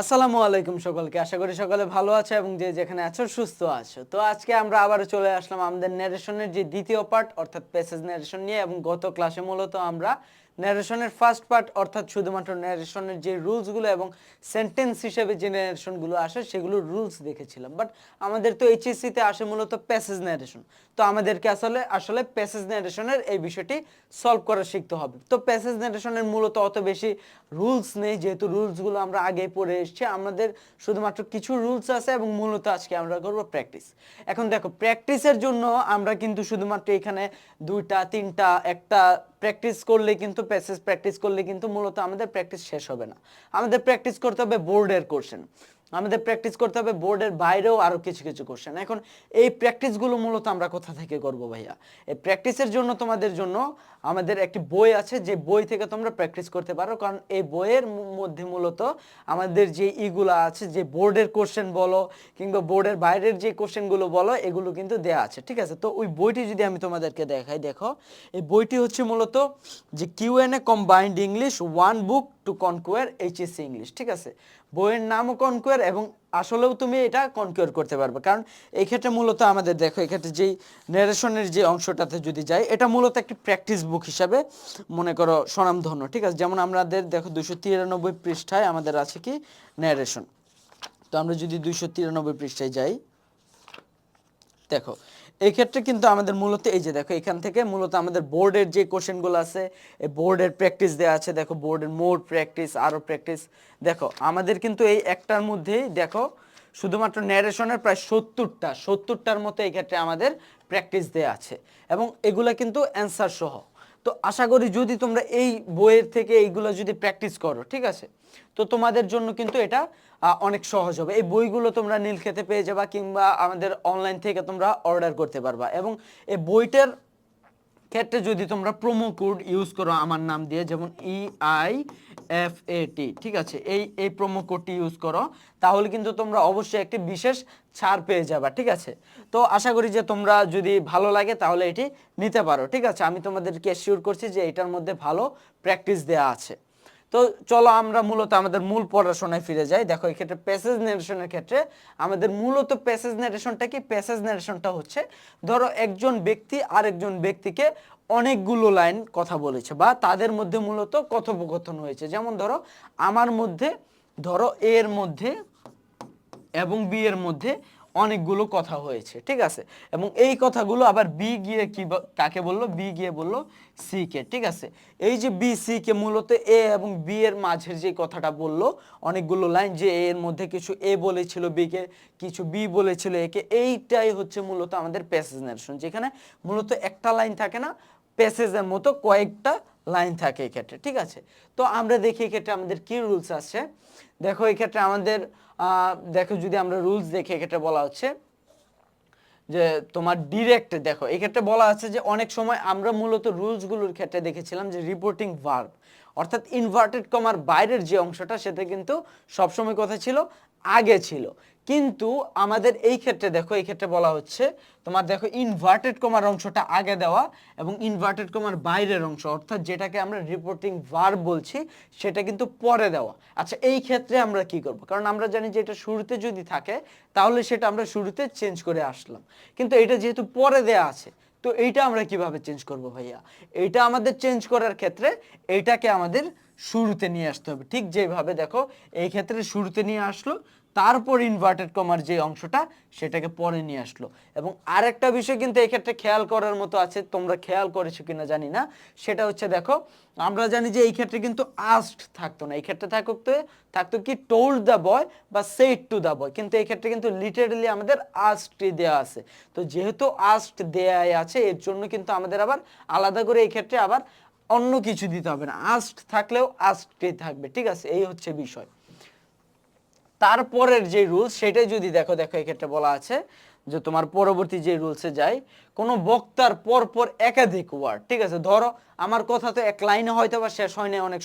আসসালামু আলাইকুম সকলকে। আশা করি সকলে ভালো আছে এবং যে যেখানে আছো সুস্থ আছো। তো আজকে আমরা আবারও চলে আসলাম আমাদের ন্যারেশনের যে দ্বিতীয় পার্ট অর্থাৎ প্যাসেজ ন্যারেশন নিয়ে। এবং গত ক্লাসে মূলত আমরা ন্যারেশনের ফার্স্ট পার্ট অর্থাৎ শুধুমাত্র ন্যারেশনের যে রুলসগুলো এবং সেন্টেন্স হিসেবে যে ন্যারেশনগুলো আসে সেগুলোর রুলস দেখেছিলাম। বাট আমাদের তো এইচএসসিতে আসে মূলত প্যাসেজ ন্যারেশন। তো আমাদেরকে আসলে আসলে প্যাসেজ ন্যারেশনের এই বিষয়টি সলভ করা শিখতে হবে। তো প্যাসেজ ন্যারেশনের মূলত অত বেশি রুলস নেই, যেহেতু রুলসগুলো আমরা আগেই পড়ে এসেছি। আমাদের শুধুমাত্র কিছু রুলস আছে এবং মূলত আজকে আমরা করব প্র্যাকটিস। এখন দেখো, প্র্যাকটিসের জন্য আমরা কিন্তু শুধুমাত্র এখানে দুইটা তিনটা একটা প্র্যাকটিস করলে কিন্তু প্যাসেজ প্র্যাকটিস করলে কিন্তু মূলত আমাদের প্র্যাকটিস শেষ হবে না। আমাদের প্র্যাকটিস করতে হবে বোর্ডের কোশ্চেন, আমাদের প্র্যাকটিস করতে হবে বোর্ডের বাইরেও আরও কিছু কিছু কোশ্চেন। এখন এই প্র্যাকটিসগুলো মূলত আমরা কোথা থেকে করব ভাইয়া? এই প্র্যাকটিসের জন্য তোমাদের জন্য আমাদের একটি বই আছে, যে বই থেকে তোমরা প্র্যাকটিস করতে পারো। কারণ এই বইয়ের মধ্যে মূলত আমাদের যে ইগুলো আছে, যে বোর্ডের কোশ্চেন বলো কিংবা বোর্ডের বাইরের যে কোশ্চেনগুলো বলো, এগুলো কিন্তু দেয়া আছে, ঠিক আছে? তো ওই বইটি যদি আমি তোমাদেরকে দেখাই, দেখো এই বইটি হচ্ছে মূলত যে QnA combined English one book to conquer HSC English, ঠিক আছে? বইয়ের নামও কনকুয়ার এবং আসলেও তুমি এটা কনকিউর করতে পারবে। কারণ এই ক্ষেত্রে মূলত আমাদের দেখো, এক্ষেত্রে যেই ন্যারেশনের যে অংশটাতে যদি যাই, এটা মূলত একটি প্র্যাকটিস বুক হিসাবে মনে করো স্বনামধন্য, ঠিক আছে? যেমন আমাদের দেখো 293 পৃষ্ঠায় আমাদের আছে কি ন্যারেশন। তো আমরা যদি 293 পৃষ্ঠায় যাই, দেখো এই ক্ষেত্রে কিন্তু আমাদের মূলত এই যে দেখো, এখান থেকে মূলত আমাদের বোর্ডের যে কোশ্চেনগুলো আছে, এই বোর্ডের প্র্যাকটিস দেওয়া আছে। দেখো বোর্ডের মোর প্র্যাকটিস, আরও প্র্যাকটিস। দেখো আমাদের কিন্তু এই একটার মধ্যেই দেখো শুধুমাত্র ন্যারেশনের প্রায় 70টার মতো এই ক্ষেত্রে আমাদের প্র্যাকটিস দেওয়া আছে এবং এগুলা কিন্তু অ্যান্সার সহ। তো আশা করি যদি তোমরা এই বইয়ের থেকে এইগুলো যদি প্র্যাকটিস করো, ঠিক আছে, তো তোমাদের জন্য কিন্তু এটা অনেক সহজ হবে। এই বইগুলো তোমরা নীলক্ষেতে পেয়ে যাবা কিংবা আমাদের অনলাইন থেকে তোমরা অর্ডার করতে পারবা। এবং এই বইটার ক্ষেত্রে যদি তোমরা প্রোমো কোড ইউজ করো আমার নাম দিয়ে, যেমন EIFAT, ঠিক আছে, এই প্রোমো কোডটি ইউজ করো, তাহলে কিন্তু তোমরা অবশ্যই একটি বিশেষ ছাড় পেয়ে যাবা, ঠিক আছে? তো আশা করি যে তোমরা যদি ভালো লাগে তাহলে এটি নিতে পারো, ঠিক আছে? আমি তোমাদেরকে অ্যাসিওর করছি যে এটার মধ্যে ভালো প্র্যাকটিস দেওয়া আছে। তো চলো আমরা মূলত আমাদের মূল পড়াশোনায় ফিরে যাই। দেখো এই ক্ষেত্রে প্যাসেজ ন্যারেশনের ক্ষেত্রে আমাদের মূলত প্যাসেজ ন্যারেশনটা কি? প্যাসেজ ন্যারেশনটা হচ্ছে, ধরো একজন ব্যক্তি আরেকজন ব্যক্তিকে অনেকগুলো লাইন কথা বলেছে বা তাদের মধ্যে মূলত কথোপকথন হয়েছে। যেমন ধরো আমার মধ্যে, ধরো এর মধ্যে এবং বি এর মধ্যে অনেকগুলো কথা হয়েছে, ঠিক আছে? এবং এই কথাগুলো আবার বি গিয়ে কি কাকে বললো? বি গিয়ে বললো সি কে, ঠিক আছে? এই যে বি সি কে মূলত এ এবং বি এর মাঝের যে কথাটা বললো, অনেকগুলো লাইন, যে এর মধ্যে কিছু এ বলেছিল বি কে, কিছু বি বলেছিল এ কে, এইটাই হচ্ছে মূলত আমাদের প্যাসেজ ন্যারেশন, যেখানে মূলত একটা লাইন থাকে না, প্যাসেজের মতো কয়েকটা লাইন থাকে এই ক্ষেত্রে, ঠিক আছে? তো আমরা দেখি এই ক্ষেত্রে আমাদের কি রুলস আছে। দেখো এই ক্ষেত্রে আমাদের দেখো যদি আমরা রুলস দেখি, এক্ষেত্রে বলা হচ্ছে যে তোমার ডিরেক্ট, দেখো এক্ষেত্রে বলা আছে যে অনেক সময় আমরা মূলত রুলসগুলোর ক্ষেত্রে দেখেছিলাম যে রিপোর্টিং ভার্ব অর্থাৎ ইনভার্টেড কমার বাইরের যে অংশটা, সেটা কিন্তু সবসময় কথা ছিল আগে ছিল। কিন্তু আমাদের এই ক্ষেত্রে দেখো, এই ক্ষেত্রে বলা হচ্ছে তোমার দেখো ইনভার্টেড কমার অংশটা আগে দেওয়া এবং ইনভার্টেড কমার বাইরের অংশ অর্থাৎ যেটাকে আমরা রিপোর্টিং ভার্ব বলছি, সেটা কিন্তু পরে দেওয়া। আচ্ছা এই ক্ষেত্রে আমরা কি করব? কারণ আমরা জানি যে এটা শুরুতে যদি থাকে তাহলে সেটা আমরা শুরুতে চেঞ্জ করে আসলাম, কিন্তু এটা যেহেতু পরে দেয়া আছে, তো এইটা আমরা কিভাবে চেঞ্জ করব ভাইয়া? এইটা আমাদের চেঞ্জ করার ক্ষেত্রে এইটাকে আমাদের শুরুতে নিয়ে আসতে হবে। ঠিক যেভাবে দেখো এই ক্ষেত্রে শুরুতে নিয়ে আসলো, তারপর ইনভার্টেড কমার যে অংশটা সেটাকে পরে নিয়ে আসলো। এবং আরেকটা বিষয় কিন্তু এই ক্ষেত্রে খেয়াল করার মতো আছে, তোমরা খেয়াল করেছো কিনা জানি না, সেটা হচ্ছে দেখো আমরা জানি যে এই ক্ষেত্রে কিন্তু আস্কড থাকতো না, এই ক্ষেত্রে থাকতো কি টোল্ড দ্য বয় বা সেড টু দ্য বয়, কিন্তু এই ক্ষেত্রে কিন্তু লিটারালি আমাদের আস্কড দেয়া আছে। তো যেহেতু আস্কড দেয়াই আছে, এর জন্য কিন্তু আমাদের আবার আলাদা করে এই ক্ষেত্রে আবার অন্য কিছু দিতে হবে না, আস্কড থাকলেও আস্কডই থাকবে, ঠিক আছে? এই হচ্ছে বিষয়। তারপরের যে রুলস সেটাই যদি দেখো, এই ক্ষেত্রে বলা আছে যে তোমার পরবর্তী যে রুলসে যায়, কোনো বক্তার পর পর একাধিক ওয়ার্ড, ঠিক আছে? ধরো আমার কথা তো এক লাইনে হয়তো বা শেষ হয় না, অনেক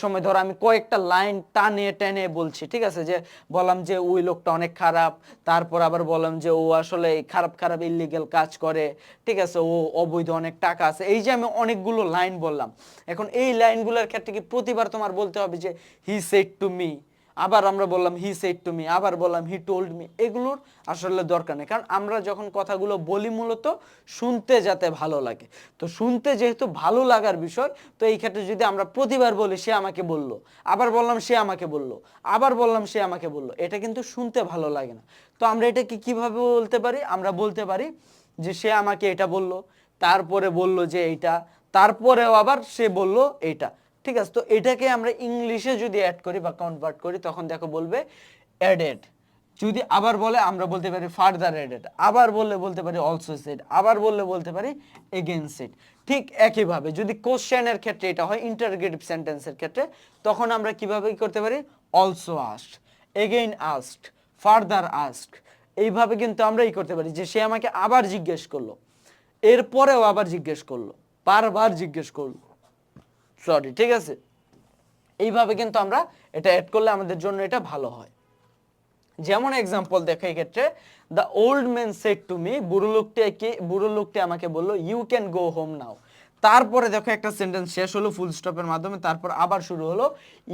সময় ধরো আমি কয়েকটা লাইন টানে টেনে বলছি, ঠিক আছে? যে বললাম যে ওই লোকটা অনেক খারাপ, তারপর আবার বললাম যে ও আসলে খারাপ খারাপ ইল্লিগাল কাজ করে, ঠিক আছে, ও অবৈধ অনেক টাকা আছে। এই যে আমি অনেকগুলো লাইন বললাম, এখন এই লাইনগুলোর ক্ষেত্রে কি প্রতিবার তোমার বলতে হবে যে হি সেড টু মি আবার আমরা বললাম হি সেড টু মি, আবার বললাম হি টোল্ড মি, এগুলোর আসলে দরকার নেই, কারণ আমরা যখন কথাগুলো বলি মূলত শুনতে যাতে ভালো লাগে। তো শুনতে যেহেতু ভালো লাগার বিষয়, তো এই ক্ষেত্রে যদি আমরা প্রতিবার বলি সে আমাকে বলল, আবার বললাম সে আমাকে বলল, আবার বললাম সে আমাকে বলল, এটা কিন্তু শুনতে ভালো লাগে না। তো আমরা এটাকে কিভাবে বলতে পারি? আমরা বলতে পারি যে সে আমাকে এটা বলল, তারপরে বলল যে এইটা, তারপরেও আবার সে বলল এইটা। ঠিক আছে, তো এটাকে আমরা ইংলিশে যদি অ্যাড করি বা কনভার্ট করি, তখন দেখো বলবে অ্যাডেড। যদি আবার বলে আমরা বলতে পারি ফার্দার অ্যাডেড, আবার বললে বলতে পারি অলসো সেড, আবার বললে বলতে পারি এগেইন সেড। ঠিক একইভাবে যদি কোশ্চেনের ক্ষেত্রে এটা হয়, ইন্টারোগেটিভ সেন্টেন্সের ক্ষেত্রে, তখন আমরা কিভাবে করতে পারি? Also asked, again asked, further asked. এইভাবে কিন্তু আমরা করতে পারি যে সে আমাকে আবার জিজ্ঞেস করলো, এরপরেও আবার জিজ্ঞেস করলো, বারবার জিজ্ঞেস করলো, সরি, ঠিক আছে। এইভাবে কিন্তু আমরা এটা অ্যাড করলে আমাদের জন্য এটা ভালো হয়। যেমন এক্সাম্পল দেখো এই ক্ষেত্রে, the old man said to me, বুড়ো লোকটি আমাকে বললো you can go home now. তারপরে দেখো একটা সেন্টেন্স শেষ হলো ফুল স্টপের মাধ্যমে, তারপর আবার শুরু হলো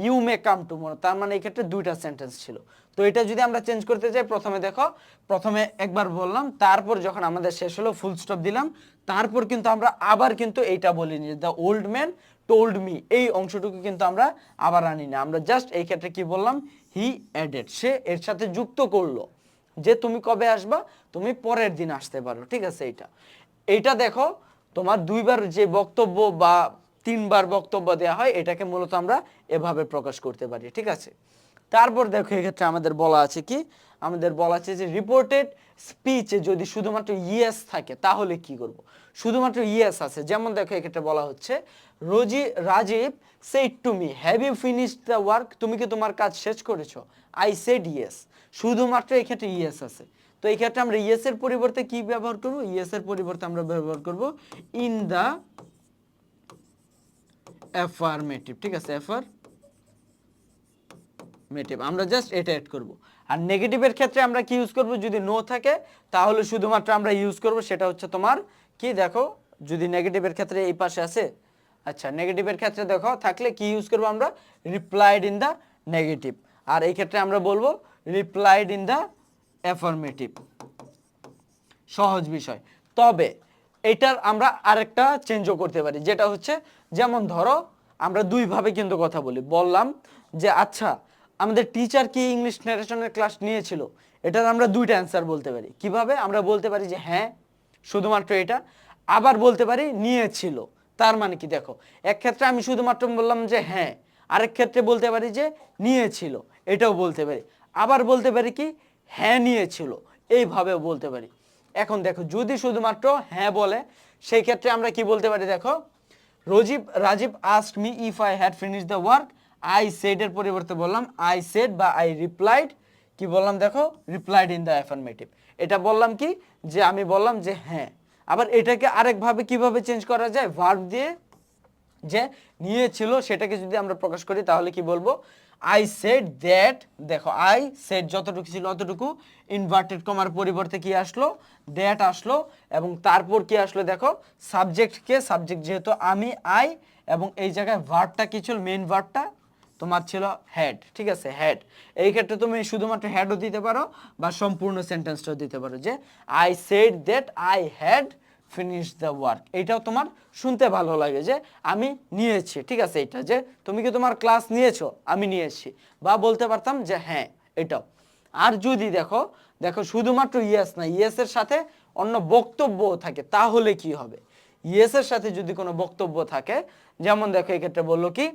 ইউ মে কাম টুমরো। তার মানে এই ক্ষেত্রে দুইটা সেন্টেন্স ছিল। তো এটা যদি আমরা চেঞ্জ করতে চাই, প্রথমে দেখো, প্রথমে একবার বললাম, তারপর যখন আমাদের শেষ হলো ফুল স্টপ দিলাম, তারপর কিন্তু আমরা আবার কিন্তু এইটা বলিনি, the old man told me, এই অংশটুকু কিন্তু আমরা আবার আনি না। আমরা জাস্ট এই ক্ষেত্রে কি বললাম? হি অ্যাডেড, সে এর সাথে যুক্ত করলো যে তুমি কবে আসবা, তুমি পরের দিন আসতে পারো। ঠিক আছে, এইটা দেখো তোমার দুইবার যে বক্তব্য বা তিনবার বক্তব্য দেওয়া হয়, এটাকে মূলত আমরা এভাবে প্রকাশ করতে পারি। ঠিক আছে, তারপর দেখো এক্ষেত্রে আমাদের বলা আছে কি, আমাদের বলা আছে যে রিপোর্টেড স্পিচে যদি শুধুমাত্র ইয়েস থাকে তাহলে কি করব? শুধুমাত্র ইয়েস আছে, যেমন দেখো এক্ষেত্রে বলা হচ্ছে Rajiv said to me have you finished the work, তুমি কি তোমার কাজ শেষ করেছো? আই সেড ইয়েস, শুধুমাত্র এক্ষেত্রে ইয়েস আছে। তো এই ক্ষেত্রে আমরা ইয়েস এর পরিবর্তে কি ব্যবহার করব? ইয়েস এর পরিবর্তে আমরা ব্যবহার করব ইন দা অ্যাফার্মেটিভ। ঠিক আছে, অ্যাফার্মেটিভ, আমরা জাস্ট এটা এড করব। আর নেগেটিভের ক্ষেত্রে আমরা কি ইউজ করব? যদি নো থাকে তাহলে শুধুমাত্র আমরা ইউজ করব, সেটা হচ্ছে তোমার কি, দেখো যদি নেগেটিভের ক্ষেত্রে এই পাশে আছে, আচ্ছা নেগেটিভের ক্ষেত্রে দেখো থাকলে কি ইউজ করব আমরা? Replied in the negative. আর এই ক্ষেত্রে আমরা বলবো রিপ্লাইড ইন দা অ্যাফার্মেটিভ। সহজ বিষয়। তবে এটার আমরা আরেকটা চেঞ্জও করতে পারি, যেটা হচ্ছে, যেমন ধরো আমরা দুইভাবে কিন্তু কথা বললাম যে আচ্ছা আমাদের টিচার কি ইংলিশ ন্যারেশনের ক্লাস নিয়েছিল, এটার আমরা দুইটা অ্যান্সার বলতে পারি। কিভাবে? আমরা বলতে পারি যে হ্যাঁ, শুধুমাত্র এটা, আবার বলতে পারি নিয়েছিল। তার মানে কি, দেখো এক ক্ষেত্রে আমি শুধুমাত্র বললাম যে হ্যাঁ, আরেক ক্ষেত্রে বলতে পারি যে নিয়েছিল, এটাও বলতে পারি। আবার বলতে পারি কি, হ্যাঁ নিয়েছিল, এইভাবেও বলতে পারি। এখন দেখো যদি শুধুমাত্র হ্যাঁ বলে, সেই ক্ষেত্রে আমরা কি বলতে পারি? দেখো Rajiv asked me if I had finished the work, I said এর পরিবর্তে বললাম আই সেড বা আই রিপ্লাইড। কি বললাম? দেখো রিপ্লাইড ইন দ্য অ্যাফার্মেটিভ। এটা বললাম কি, যে আমি বললাম যে হ্যাঁ। আবার এটাকে আরেকভাবে কিভাবে চেঞ্জ করা যায়? ভার্ব দিয়ে, যে নিয়েছিল সেটাকে যদি আমরা প্রকাশ করি তাহলে কি বলবো? I said that. দেখো আই সেড যতটুকু ছিল অতটুকু, ইনভার্টেড কমার পরিবর্তে কি আসলো? দ্যাট আসলো। এবং তারপর কি আসলো? দেখো সাবজেক্টকে, সাবজেক্ট যেহেতু আমি, আই, এবং এই জায়গায় ভার্বটা কি ছিল? মেইন ভার্বটা তোমার ছিল হ্যাড। ঠিক আছে, হ্যাড। এই ক্ষেত্রে তুমি শুধুমাত্র হ্যাডও দিতে পারো বা সম্পূর্ণ সেন্টেন্সটাও দিতে পারো, যে I said that I had finish the work. এটাও তোমার শুনতে ভালো লাগে, যে আমি নিয়েছি। ঠিক আছে, এটা যে তুমি কি তোমার ক্লাস নিয়েছো? আমি নিয়েছি। বা বলতে পারতাম যে হ্যাঁ, এটাও। আর যদি দেখো শুধুমাত্র ইয়েস না, ইয়েসের সাথে অন্য বক্তব্য থাকে, তাহলে কি হবে? ইয়েসের সাথে যদি কোনো বক্তব্য থাকে, যেমন দেখো এক্ষেত্রে বললো কি,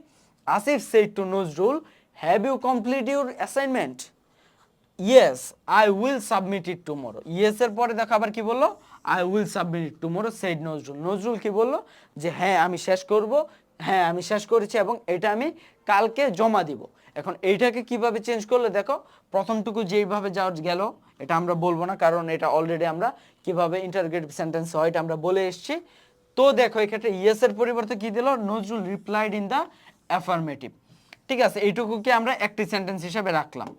Asif said to Nazrul have you complete your assignment? Yes I will submit it tomorrow. Yes এর পরে দেখো আবার কি বললো? I will submit it tomorrow said Nazrul. Nazrul কি বললো? যে হ্যাঁ আমি শেষ করব, হ্যাঁ আমি শেষ করেছি এবং এটা আমি কালকে জমা দিব। এখন এইটাকে কিভাবে চেঞ্জ করলে, দেখো প্রথমটুকু যেইভাবে যাওয়া গেল এটা আমরা বলবো না, কারণ এটা অলরেডি আমরা কিভাবে ইন্টারোগেটিভ সেন্টেন্স হয় এটা আমরা বলে এসেছি। তো দেখো এক্ষেত্রে ইয়েস এর পরিবর্তে কি দিল? Nazrul replied in the affirmative. ঠিক আছে, এইটুকুকে আমরা একটি সেন্টেন্স হিসেবে রাখলাম।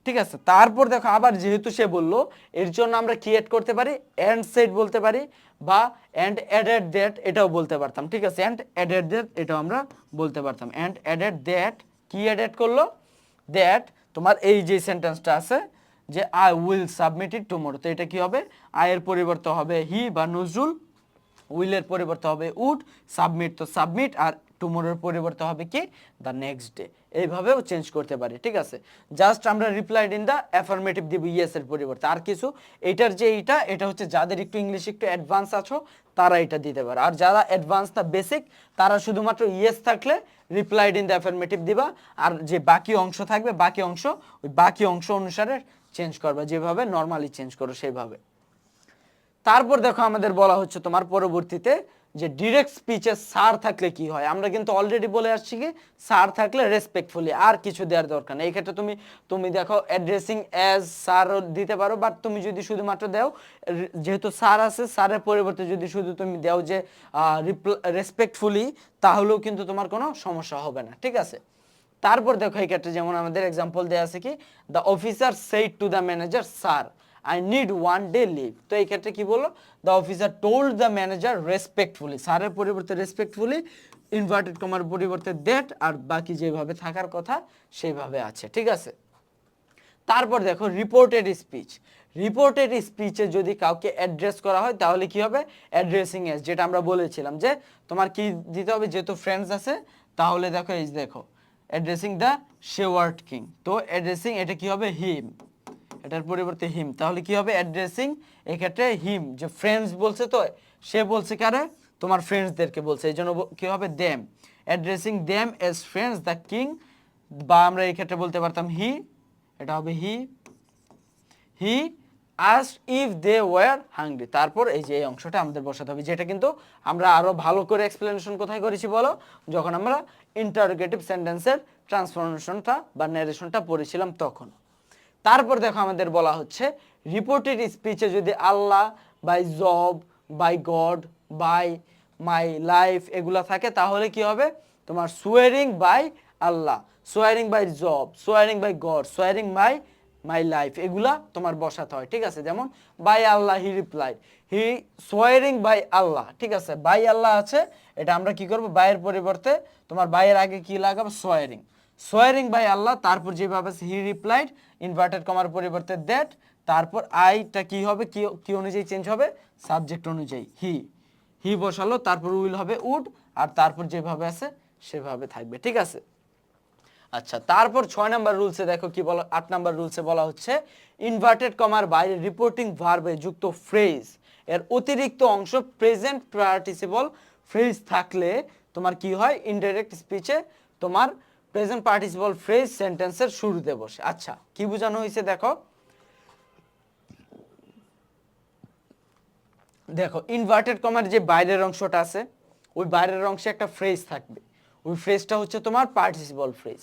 ঠিক আছে, তারপর দেখো আবার যেহেতু সে বললো, এর জন্য আমরা কি অ্যাড করতে পারি? অ্যান্ড সেড বলতে পারি, বা অ্যান্ড অ্যাডেড দ্যাট এটাও বলতে পারতাম। ঠিক আছে, অ্যান্ড অ্যাডেড দ্যাট এটাও আমরা বলতে পারতাম। অ্যান্ড অ্যাডেড দ্যাট, কি অ্যাডেড করলো? দ্যাট তোমার এই যে সেন্টেন্সটা আছে যে I will submit it tomorrow, তো এটা কি হবে, আই এর পরিবর্তে হবে হি বা নজরুল, উইলের পরিবর্তে হবে উড, সাবমিট তো সাবমিট, আর টুমোরোর পরিবর্তে হবে কি দ্য নেক্সট ডে। এইভাবেও চেঞ্জ করতে পারি, ঠিক আছে। জাস্ট আমরা রিপ্লাইড ইন দ্য অ্যাফার্মেটিভ দিব ইয়েস এর পরিবর্তে, আর কিছু এইটার যে এটা হচ্ছে যাদের একটু ইংলিশ একটু অ্যাডভান্স আছো তারা এটা দিতে পারে, আর যারা অ্যাডভান্স না বেসিক তারা শুধুমাত্র ইয়েস থাকলে রিপ্লাইড ইন দ্য অ্যাফার্মেটিভ দিবা, আর যে বাকি অংশ থাকবে ওই বাকি অংশ অনুসারে চেঞ্জ করবা, যেভাবে নর্মালি চেঞ্জ করো সেইভাবে। তারপর দেখো আমাদের বলা হচ্ছে তোমার পরবর্তীতে যে ডিরেক্ট স্পিচে স্যার থাকলে কি হয়। আমরা কিন্তু অলরেডি বলে আসছি কি স্যার থাকলে রেসপেক্টফুলি, আর কিছু দেওয়ার দরকার নেই। এই ক্ষেত্রে তুমি দেখো অ্যাড্রেসিং অ্যাজ স্যার দিতে পারো, বাট তুমি যদি শুধুমাত্র দাও, যেহেতু স্যার আছে স্যারের পরিবর্তে যদি শুধু তুমি দাও যে রেসপেক্টফুলি, তাহলেও কিন্তু তোমার কোনো সমস্যা হবে না, ঠিক আছে। তারপর দেখো এই ক্ষেত্রে যেমন আমাদের এক্সাম্পল দেওয়া আছে কি the officer said to the manager sir I need 1 day leave, তো এই ক্ষেত্রে কি বললো, the officer told the manager respectfully, স্যারের পরিবর্তে রেসপেক্টফুলি, ইনভার্টেড কমার পরিবর্তে দ্যাট, আর বাকি যেভাবে থাকার কথা সেইভাবে আছে, ঠিক আছে। তারপর দেখো রিপোর্টেড স্পিচ, রিপোর্টেড স্পিচে যদি কাউকে অ্যাড্রেস করা হয় তাহলে কি হবে, অ্যাড্রেসিং এস, যেটা আমরা বলেছিলাম যে তোমার কি দিতে হবে, যেহেতু ফ্রেন্ডস আছে তাহলে দেখো এই দেখো অ্যাড্রেসিং দ্য শেওয়ার্ড কিং, তো অ্যাড্রেসিং এটা কি হবে হিম, এটার পরিবর্তে হিম, তাহলে কি হবে অ্যাড্রেসিং এক্ষেত্রে হিম, যে ফ্রেন্ডস বলছে তো সে বলছে কারে, তোমার ফ্রেন্ডসদেরকে বলছে, এই জন্য কি হবে them, addressing them as friends the king, বা আমরা এই ক্ষেত্রে বলতে পারতাম হি, এটা হবে হি asked if they were hungry, তারপর এই যে এই অংশটা আমাদের বসাতে হবে, যেটা কিন্তু আমরা আরো ভালো করে এক্সপ্লেনেশন কোথায় করেছি বলো, যখন আমরা ইন্টারোগেটিভ সেন্টেন্সের ট্রান্সফরমেশনটা বা ন্যারেশনটা পড়েছিলাম তখন। তারপর দেখো আমাদের বলা হচ্ছে রিপোর্টেড স্পিচে যদি Allah, by Jove, by God, by my life এগুলা থাকে তাহলে কি হবে, তোমার swearing by Allah, swearing by Jove, swearing by God, swearing by my life, এগুলা তোমার বসাতে হয়, ঠিক আছে। যেমন by Allah he replied, he swearing by Allah, ঠিক আছে, বাই আল্লাহ আছে, এটা আমরা কি করব, বাইয়ের পরিবর্তে তোমার বাইয়ের আগে কি লাগাবো, সোয়ারিং, সোয়ারিং বাই আল্লাহ, তারপর যেভাবে হি রিপ্লাইড, ইনভার্টেড কমার পরিবর্তে দ্যাট, তারপর আইটা কি হবে, কি অনুযায়ী চেঞ্জ হবে, সাবজেক্ট অনুযায়ী হি বসালো, তারপর উইল হবে উড, আর তারপর যেভাবে আছে সেভাবে থাকবে, ঠিক আছে। আচ্ছা, তারপর 6 নাম্বার রুলসে দেখো কি বলা, 8 নাম্বার রুলসে বলা হচ্ছে ইনভার্টেড কমার বাইরে রিপোর্টিং ভার্বে যুক্ত ফ্রেজ এর অতিরিক্ত অংশ প্রেজেন্ট পার্টিসিপল ফ্রেজ থাকলে তোমার কি হয়, ইনডাইরেক্ট স্পিচে তোমার প্রেজেন্ট পার্টিসিপল ফ্রেজ সেন্টেন্সের শুরুতে বসে। আচ্ছা, কি বোঝানো হয়েছে দেখো, দেখো ইনভার্টেড কমার যে বাইরের অংশটা আছে ওই বাইরের অংশে একটা ফ্রেজ থাকবে, ওই ফ্রেজটা হচ্ছে তোমার পার্টিসিপল ফ্রেজ।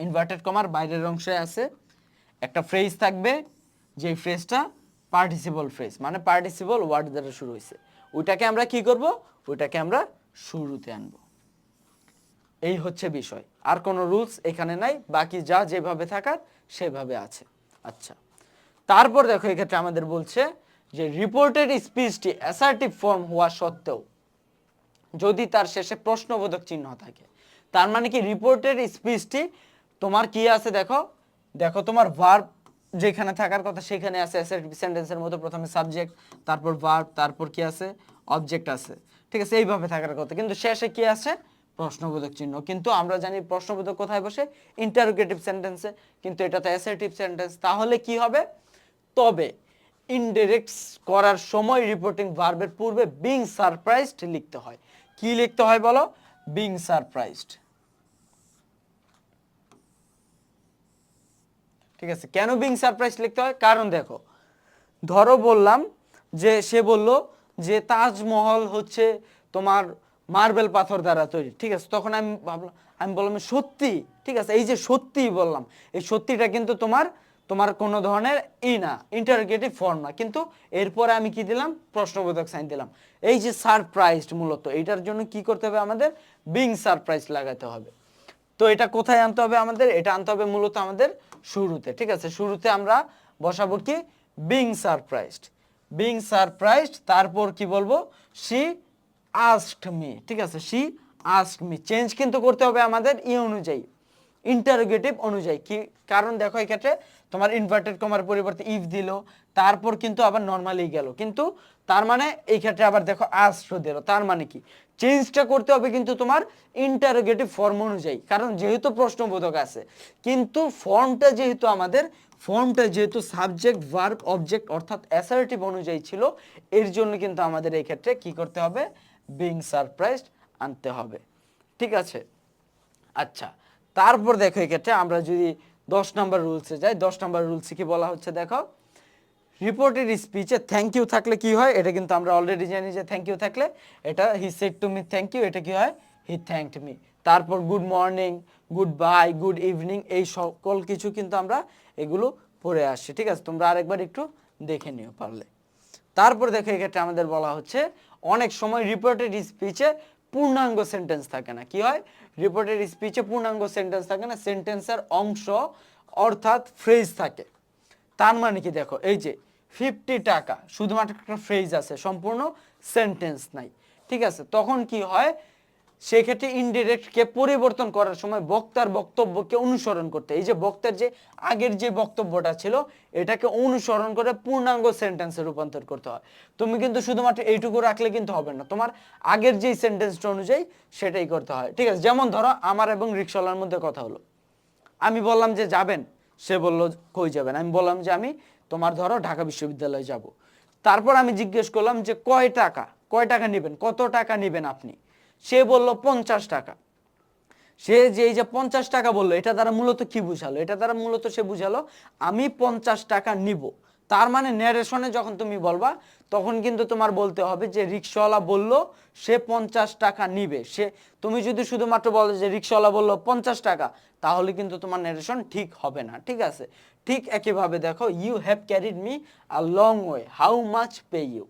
ইনভার্টেড কমার বাইরের অংশে আছে একটা ফ্রেজ থাকবে, যে ফ্রেজটা পার্টিসিপল ফ্রেজ, মানে পার্টিসিপল ওয়ার্ড দ্বারা শুরু হয়েছে, ওইটাকে আমরা কি করব, ওইটাকে আমরা শুরুতে আনব। এই হচ্ছে বিষয়, আর কোনো রুলস এখানে নাই, বাকি যা যেভাবে থাকার সেভাবে আছে। আচ্ছা, তারপর দেখো এক্ষেত্রে আমাদের বলছে যে রিপোর্টেড স্পিচটি অ্যাসার্টিভ ফর্ম হওয়া সত্ত্বেও যদি তার শেষে প্রশ্নবোধক চিহ্ন থাকে, তার মানে কি রিপোর্টেড স্পিচটি তোমার কি আছে, দেখো তোমার ভার্ব যেখানে থাকার কথা সেখানে আছে অ্যাসার্টিভ সেন্টেন্সের মতো, প্রথমে সাবজেক্ট, তারপর ভার্ব, তারপর কি আছে অবজেক্ট আছে, ঠিক আছে, এইভাবে থাকার কথা, কিন্তু শেষে কি আছে প্রশ্নবোধক চিহ্ন। কিন্তু আমরা জানি প্রশ্নবোধক কোথায় বসে, ইন্টারোগেটিভ সেন্টেন্সে, কিন্তু এটা তো অ্যাসার্টিভ সেন্টেন্স, তাহলে কি হবে, তবে ইনডাইরেক্ট করার সময় রিপোর্টিং ভার্বের পূর্বে বিং সারপ্রাইজড লিখতে হয়। কি লিখতে হয় বলো, বিং সারপ্রাইজড, ঠিক আছে। কেন বিং সারপ্রাইজ লিখতে হয়, কারণ দেখো ধরো বললাম যে সে বলল যে তাজমহল হচ্ছে তোমার মার্বেল পাথর দ্বারা তৈরি, ঠিক আছে, তখন আমি বললাম সত্যি, ঠিক আছে, এই যে সত্যি বললাম, এই সত্যিটা কিন্তু তোমার কোনো ধরনের না ইন্টারোগেটিভ ফর্ম না, কিন্তু এরপরে আমি কি দিলাম, প্রশ্নবোধক সাইন দিলাম। এই যে সারপ্রাইজড, মূলত এইটার জন্য কি করতে হবে, আমাদের বিং সারপ্রাইজ লাগাতে হবে। তো এটা কোথায় আনতে হবে আমাদের, এটা আনতে হবে মূলত আমাদের শুরুতে, ঠিক আছে, শুরুতে আমরা বসাবো কি বিং সারপ্রাইজড, বিং সারপ্রাইজড, তারপর কি বলবো, শি আস্কড মি, ঠিক আছে, শি আস্কড মি, চেঞ্জ কিন্তু করতে হবে আমাদের অনুযায়ী, ইন্টারোগেটিভ অনুযায়ী কি, কারণ দেখো এই ক্ষেত্রে তোমার ইনভার্টেড কমার পরিবর্তে ইফ দিল, তারপর কিন্তু আবার নর্মালি গেল, কিন্তু তার মানে এই ক্ষেত্রে আবার দেখো আস্ট দিল, তার মানে কি চেঞ্জটা করতে হবে কিন্তু তোমার ইন্টারোগেটিভ ফর্ম অনুযায়ী, কারণ যেহেতু প্রশ্নবোধক আছে, কিন্তু ফর্মটা যেহেতু সাবজেক্ট ভার্ব অবজেক্ট অর্থাৎ অ্যাসার্টিভ অনুযায়ী ছিল, এর জন্য কিন্তু আমাদের এই ক্ষেত্রে কি করতে হবে, বিং সারপ্রাইজড আনতে হবে। ঠিক আছে, আচ্ছা তারপর দেখো এই ক্ষেত্রে আমরা যদি 10 নম্বর রুলসে যাই, 10 নম্বর রুলসে কি বলা হচ্ছে দেখো, রিপোর্টেড স্পিচে থ্যাংক ইউ থাকলে কি হয়, এটা কিন্তু আমরা অলরেডি জানি যে থ্যাংক ইউ থাকলে এটা he said to me thank you, এটা কি হয়, হি থ্যাঙ্কড মি। তারপর good morning, good bye, good evening, এই সকল কিছু কিন্তু আমরা এগুলো পড়ে আসছি। ঠিক আছে, তোমরা আরেকবার একটু দেখে নিও পারলে। তারপর দেখো এক্ষেত্রে আমাদের বলা হচ্ছে অনেক সময় রিপোর্টেড স্পিচে পূর্ণাঙ্গ সেন্টেন্স থাকে না। কি হয়, রিপোর্টেড স্পিচে পূর্ণাঙ্গ সেন্টেন্স থাকে না, সেন্টেন্সের অংশ অর্থাৎ ফ্রেজ থাকে। তার মানে কি দেখো, এই যে 50 টাকা শুধুমাত্র একটা ফ্রেজ আছে, সম্পূর্ণ সেন্টেন্স নাই। ঠিক আছে, তখন কি হয়, সেক্ষেত্রে ইনডিরেক্টকে পরিবর্তন করার সময় বক্তার বক্তব্যকে অনুসরণ করতে, এই যে বক্তার যে আগের যে বক্তব্যটা ছিল এটাকে অনুসরণ করে পূর্ণাঙ্গ সেন্টেন্সে রূপান্তর করতে হয়। তুমি কিন্তু শুধুমাত্র এইটুকু রাখলে কিন্তু হবে না, তোমার আগের যেই সেন্টেন্সটা অনুযায়ী সেটাই করতে হয়। ঠিক আছে, যেমন ধরো আমার এবং রিক্সাওয়ালার মধ্যে কথা হলো, আমি বললাম যে যাবেন, সে বলল কই যাবেন, আমি বললাম যে আমি তোমার ধরো ঢাকা বিশ্ববিদ্যালয়ে যাব। তারপর আমি জিজ্ঞেস করলাম যে কয় টাকা নেবেন, কত টাকা নেবেন আপনি, সে বলল 50 টাকা। সে যে এই যে 50 টাকা বললো, এটা দ্বারা মূলত কি বুঝালো, এটা দ্বারা মূলত সে বুঝালো আমি 50 টাকা নিব। তার মানে ন্যারেশনে যখন তুমি বলবা তখন কিন্তু তোমার বলতে হবে যে রিক্সাওয়ালা বলল সে 50 টাকা নিবে। তুমি যদি শুধুমাত্র বলো যে রিক্সাওয়ালা বলল 50 টাকা, তাহলে কিন্তু তোমার ন্যারেশন ঠিক হবে না। ঠিক আছে, ঠিক একইভাবে দেখো, you have carried me a long way, how much pay you,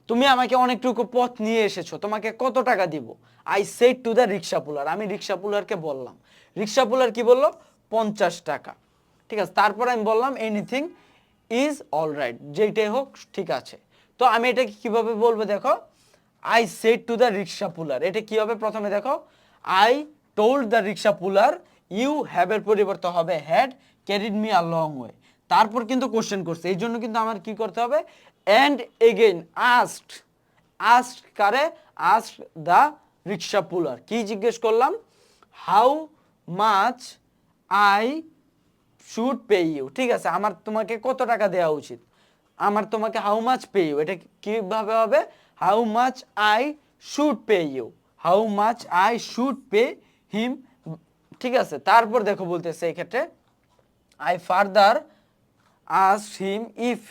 তুমি আমাকে অনেকটুকু পথ নিয়ে এসেছো, তোমাকে কত টাকা দিব। I said to the rickshaw puller, আমি রিক্সা পুলারকে বললাম, রিক্সা পুলার কি বললো, 50 টাকা। ঠিক আছে, তারপর আমি বললাম এনিথিং ইজ অল রাইট, যেইটাই হোক ঠিক আছে। তো আমি এটাকে কিভাবে বলবো দেখো, I said to the rickshaw puller, এটা কি হবে, প্রথমে দেখো I told the rickshaw puller, you have এর পরিবর্তে হবে had carried me a long way. তারপর কিন্তু কোশ্চেন করছে, এই জন্য কিন্তু আমার কি করতে হবে, অ্যান্ড এগেইন আস্কড কারে, আস্কড দ্য রিক্সা পুলার, কি জিজ্ঞেস করলাম, how much I should pay you. ঠিক আছে, আমার তোমাকে কত টাকা দেওয়া উচিত, আমার তোমাকে হাউ মাচ পে ইউ, এটা কিভাবে হবে, how much I should pay you, how much I should pay him. ঠিক আছে, তারপর দেখো বলতেছে এই ক্ষেত্রে I further asked him if,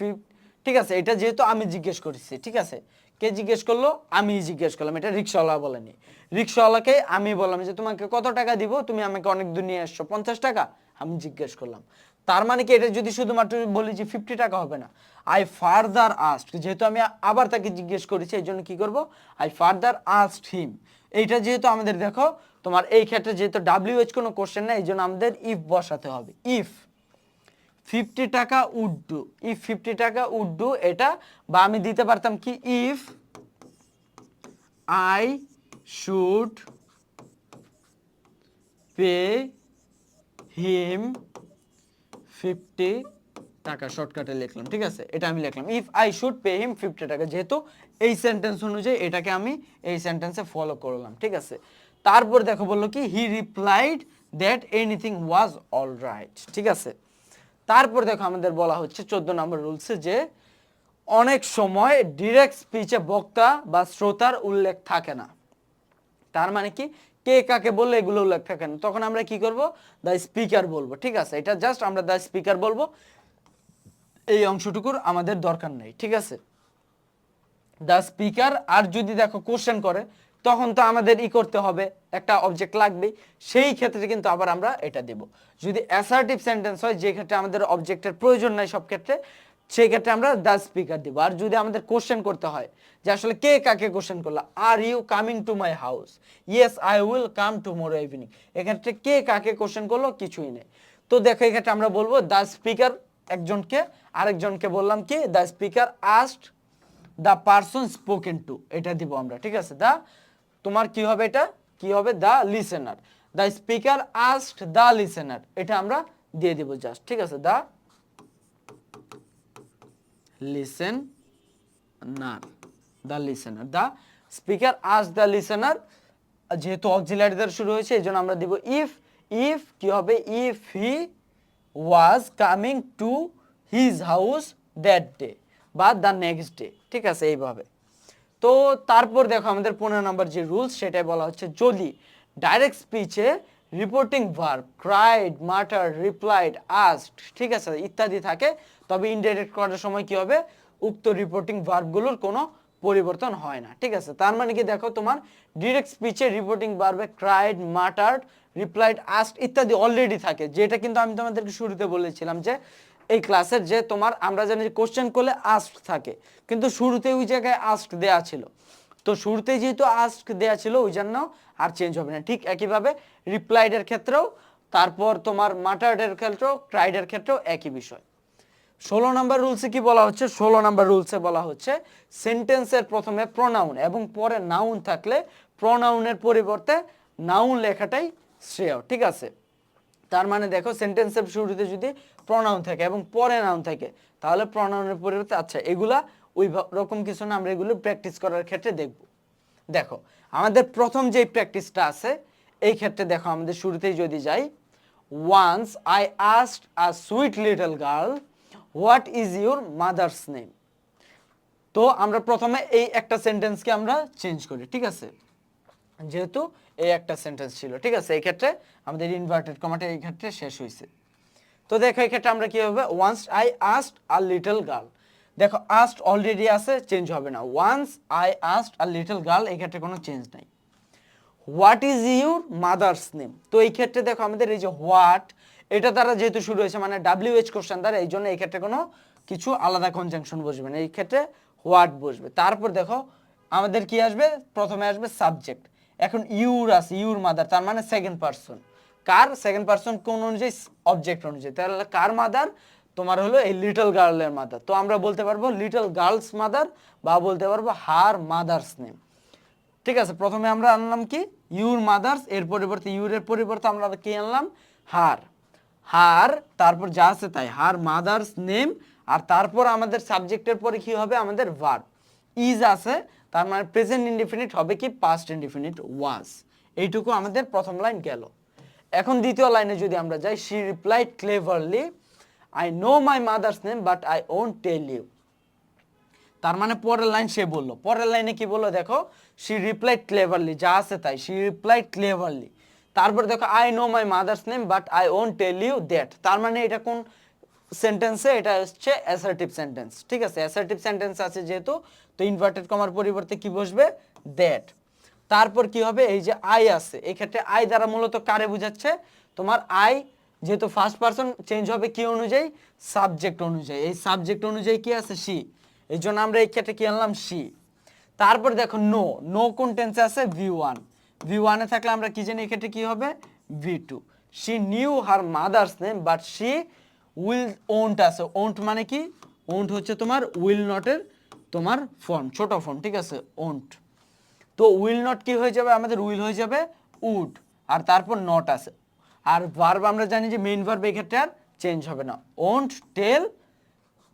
ঠিক আছে, এটা যেহেতু আমি জিজ্ঞেস করেছি, ঠিক আছে, কে জিজ্ঞেস করলো, আমি জিজ্ঞেস করলাম, এটা রিক্সাওয়ালা বলেনি, রিক্সাওয়ালাকে আমি বললাম যে তোমাকে কত টাকা দিব, তুমি আমাকে অনেক দূর নিয়ে আসছো, 50 টাকা, আমি জিজ্ঞেস করলাম। তার মানে কি, এটা যদি শুধুমাত্র বলি যে 50 টাকা হবে না, আই ফার্দার আস্কড, যেহেতু আমি আবার তাকে জিজ্ঞেস করেছি এই জন্য কি করব, আই ফার্দার আস্কড হিম। এইটা যেহেতু আমাদের দেখো তোমার এই ক্ষেত্রে যেহেতু WH কোনো কোশ্চেন না, এই জন্য আমাদের ইফ বসাতে হবে, ইফ 50 টাকা উড ডু, ইফ 50 টাকা উড ডু, এটা বা আমি দিতে পারতাম কি, ইফ আই শুড পে হিম 50 টাকা, শর্টকাটে লিখলাম। ঠিক আছে, এটা আমি লিখলাম ইফ আই শুড পে হিম 50 টাকা, যেহেতু এই সেন্টেন্স অনুযায়ী এটাকে আমি এই সেন্টেন্সে ফলো করলাম। ঠিক আছে, তারপর দেখো বললো কি, হি replied that anything was all right. ঠিক আছে, তারপর দেখো আমাদের বলা হচ্ছে 14 নম্বর রুলসে যে অনেক সময় ডিরেক্ট স্পিচে বক্তা বা শ্রোতার উল্লেখ থাকে না। তার মানে কি, কে কাকে বললে এগুলো উল্লেখ থাকে না, তখন আমরা কি করব, দ্য স্পিকার বলবো। ঠিক আছে, এটা জাস্ট আমরা দ্য স্পিকার বলবো, এই অংশটুকুর আমাদের দরকার নেই। ঠিক আছে, দ্য স্পিকার। আর যদি দেখো কোশ্চেন করে, তখন তো আমাদের করতে হবে, একটা অবজেক্ট লাগবে, সেই ক্ষেত্রে কিন্তু আবার আমরা এটা দেব। যদি অ্যাসার্টিভ সেন্টেন্স হয়, যে ক্ষেত্রে আমাদের অবজেক্টের প্রয়োজন নাই সব ক্ষেত্রে, সেই ক্ষেত্রে আমরা দ্য স্পিকার দিব। আর যদি আমাদের কোশ্চেন করতে হয় যে আসলে কে কাকে কোশ্চেন করলো, are you coming to my house, yes I will come tomorrow evening, এক্ষেত্রে কে কাকে কোশ্চেন করলো কিছুই নেই। তো দেখো এক্ষেত্রে আমরা বলবো দ্য স্পিকার একজনকে, আরেকজনকে বললাম কি, the speaker asked the person spoken to, এটা দিব আমরা। ঠিক আছে, তোমার কি হবে, এটা কি হবে, the listener, the speaker asked the listener, এটা আমরা দিয়ে দিব জাস্ট, ঠিক আছে, the listener, the listener, the speaker asked the listener, যেহেতু অক্সিলারি দ্বারা শুরু হয়েছে এই জন্য আমরা দিব ইফ, ইফ কি হবে, if he was coming to his house that day বা দ্য নেক্সট ডে, ঠিক আছে, এইভাবে। তো তারপর দেখো আমাদের 15 নম্বর যে রুলস সেটাই বলা হচ্ছে, যদি ডাইরেক্ট স্পিচে রিপোর্টিং ভার্ব ক্রাইড, মাটার, রিপ্লাইড, আস্কড, ঠিক আছে, ইত্যাদি থাকে, তবে ইনডাইরেক্ট করার সময় কি হবে, উক্ত রিপোর্টিং ভার্বগুলোর কোনো পরিবর্তন হয় না, ঠিক আছে। তার মানে কি দেখো, তোমার ডিরেক্ট স্পিচে রিপোর্টিং ভার্বে ক্রাইড, মাটার্ড, রিপ্লাইড, আস্কড ইত্যাদি অলরেডি থাকে, যেটা কিন্তু আমি তোমাদেরকে শুরুতে বলেছিলাম যে এই ক্লাসের যে তোমার আমরা জানি যে কোশ্চেন করলে আস্কড থাকে, কিন্তু শুরুতে ওই জায়গায় আস্কড দেয়া ছিল, তো শুরুতে যেহেতু আস্ক দেয়া ছিল ওই জন্য আর চেঞ্জ হবে না। ঠিক একইভাবে রিপ্লাইডের ক্ষেত্রেও, তারপর তোমার মাটার্ডের ক্ষেত্রেও, ক্রাইডের ক্ষেত্রেও একই বিষয়। 16 নম্বর রুলসে কি বলা হচ্ছে, 16 নম্বর রুলসে বলা হচ্ছে সেন্টেন্সের প্রথমে প্রোনাউন এবং পরে নাউন থাকলে প্রোনাউনের পরিবর্তে নাউন লেখাটাই শ্রেয়, ঠিক আছে। তার মানে দেখো সেন্টেন্সের শুরুতে যদি প্রোনাউন থাকে এবং পরে নাউন থাকে তাহলে প্রোনাউনের পরিবর্তে, আচ্ছা এগুলা ওই রকম কিছু না, আমরা এগুলো প্র্যাকটিস করার ক্ষেত্রে দেখব। দেখো আমাদের প্রথম যে প্র্যাকটিসটা আছে এই ক্ষেত্রে দেখো আমাদের শুরুতেই যদি যাই, once I asked a sweet little girl what is your mother's name. তো আমরা প্রথমে এই একটা সেন্টেন্সকে আমরা চেঞ্জ করি, ঠিক আছে, যেহেতু এই একটা সেন্টেন্স ছিল, ঠিক আছে, এই ক্ষেত্রে আমাদের ইনভার্টেড কমাটা এই ক্ষেত্রে শেষ হয়েছে। তো দেখো এই ক্ষেত্রে আমরা কি হবে, once I asked a little girl, দেখো আস্কড অলরেডি আছে, চেঞ্জ হবে না, once I asked a little girl, এই ক্ষেত্রে কোনো চেঞ্জ নাই। What is your mother's name, তো এই ক্ষেত্রে দেখো আমাদের এই যে হোয়াট, এটা দ্বারা যেহেতু শুরু হয়েছে মানে WH কোশ্চেন দ্বারা, এই জন্য এই ক্ষেত্রে কোনো কিছু আলাদা কনজাংশন বসবে না, এই ক্ষেত্রে হোয়াট বসবে। তারপর দেখো আমাদের কি আসবে, প্রথমে আসবে সাবজেক্ট, এখন ইউর আছে, ইউর মাদার, তার মানে সেকেন্ড পারসন, কার সেকেন্ড পারসন কোন অনুযায়ী, অবজেক্ট অনুযায়ী, তাহলে কার মাদার, তোমার হলো এই লিটল গার্লের মাদার, তো আমরা বলতে পারবো লিটল গার্লস মাদার বা বলতে পারবো হার মাদার্স নেম, ঠিক আছে। প্রথমে আমরা আনলাম কি ইউর মাদার্স, এর পরিবর্তে ইউরের পরিবর্তে আমরা কি আনলাম, হার, হার, তারপর যা আছে তাই, হার মাদার্স নেম, আর তারপর আমাদের সাবজেক্টের পরে কি হবে, আমাদের ভার্ব ইজ আছে, তার মানে প্রেজেন্ট ইনডিফিনিট হবে কি পাস্ট ইনডিফিনিট ওয়াজ, এইটুকু আমাদের প্রথম লাইন গেল। এখন দ্বিতীয় লাইনে যদি আমরা যাই, she replied cleverly I know my mother's name but I won't tell you, তার মানে পরের লাইন সে বললো, পরের লাইনে কি বললো দেখো, শি রিপ্লাইড ক্লেভারলি, যা আছে তাই, শি রিপ্লাইড ক্লেভারলি, তারপর দেখো I know my mother's name but I won't tell you that, তার মানে এটা কোন সেন্টেন্সে, এটা হচ্ছে অ্যাসার্টিভ সেন্টেন্স, ঠিক আছে, অ্যাসার্টিভ সেন্টেন্স আছে যেহেতু, তো ইনভার্টেড কমার পরিবর্তে কি বসবে, দ্যাট। তারপর কি হবে, এই যে আই আছে, এই ক্ষেত্রে আই দ্বারা মূলত কারে বোঝাচ্ছে, তোমার আই যেহেতু ফার্স্ট পারসন চেঞ্জ হবে কি অনুযায়ী, সাবজেক্ট অনুযায়ী, এই সাবজেক্ট অনুযায়ী কি আছে, শি, এই জন্য আমরা এই ক্ষেত্রে কি আনলাম, শি। তারপর দেখো নো, নো কোন টেন্সে আছে, V1, V1-এ থাকলে আমরা কি জানি এই ক্ষেত্রে কি হবে, V2, she new her mother's name but she will won't আছে, ওন্ট মানে কি, ওন্ট হচ্ছে তোমার উইল নটের তোমার ফর্ম, ছোট ফর্ম, ঠিক আছে, ওন্ট, তো উইল নট কি হয়ে যাবে আমাদের, উইল হয়ে যাবে উড, আর তারপর নট আছে, আর ভার্ব আমরা জানি যে মেইন ভার্ব এই ক্ষেত্রে আর চেঞ্জ হবে না, ওন্ট টেল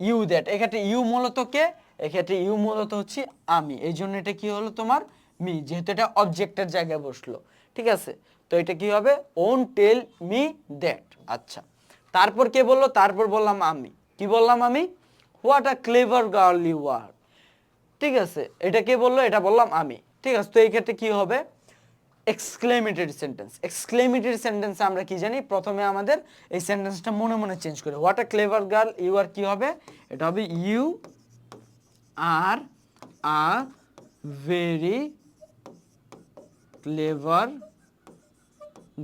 ইউ দ্যাট, এক্ষেত্রে ইউ মূলত কে, এক্ষেত্রে ইউ মূলত হচ্ছে আমি, এই জন্য এটা কি হলো তোমার মি, যেহেতু এটা অবজেক্টের জায়গায় বসলো, ঠিক আছে, তো এটা কি হবে, ওন্ট টেল মি দ্যাট। আচ্ছা তারপর কে বললো, তারপর বললাম আমি, কি বললাম আমি, what a clever girl you are, ঠিক আছে, এটা কে বললো, এটা বললাম আমি, ঠিক আছে। তো এই ক্ষেত্রে কি হবে, এক্সক্লেমেটরি সেন্টেন্স, এক্সক্লেমেটরি সেন্টেন্সে আমরা কি জানি, প্রথমে আমাদের এই সেন্টেন্সটা মনে মনে চেঞ্জ করি, what a clever girl you are, কি হবে, এটা হবে you are a very clever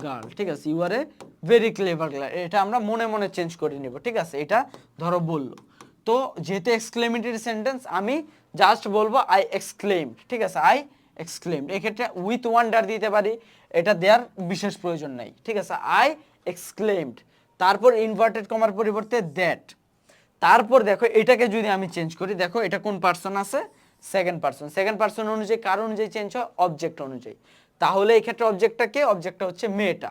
girl, ঠিক আছে, you are a very clever girl, এটা আমরা মনে মনে চেঞ্জ করে নিব, ঠিক আছে, এটা ধরো বললো, তো যেহেতু এক্সক্লেমেটরি সেন্টেন্স আমি জাস্ট বলবো আই এক্সক্লেমড, ঠিক আছে, আই এক্সক্লেমড, এক্ষেত্রে উইথ ওয়ান্ডার দিতে পারি, এটা দেওয়ার বিশেষ প্রয়োজন নাই, ঠিক আছে, আই এক্সক্লেমড, তারপর ইনভার্টেড কমার পরিবর্তে দ্যাট, তারপর দেখো এটাকে যদি আমি চেঞ্জ করি, দেখো এটা কোন পার্সন আছে, সেকেন্ড পার্সন, সেকেন্ড পার্সন অনুযায়ী কার অনুযায়ী চেঞ্জ হয়, অবজেক্ট অনুযায়ী, তাহলে এই ক্ষেত্রে অবজেক্টটা কে? অবজেক্টটা হচ্ছে মেয়েটা।